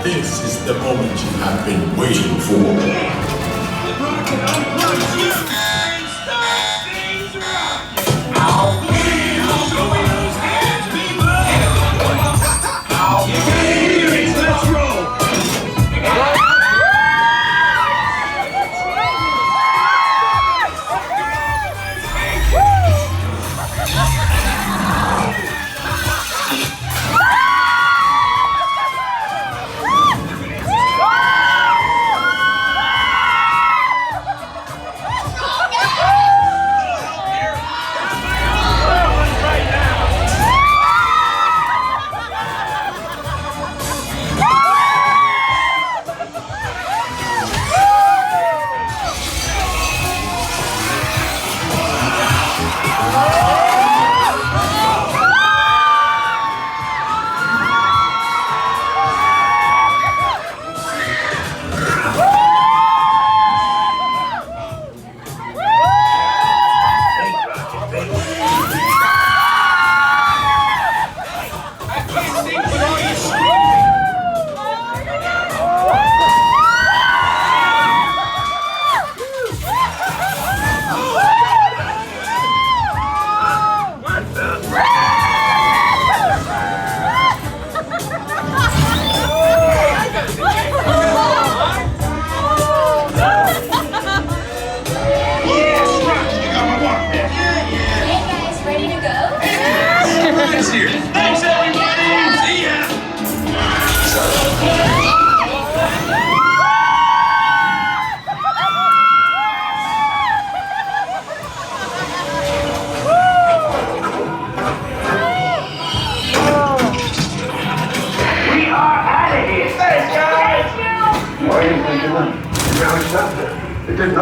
This is the moment you have been waiting for. Thanks, everybody! See ya! We are out of here! Thanks, guys! Thank you! Why are you thinking that? It did not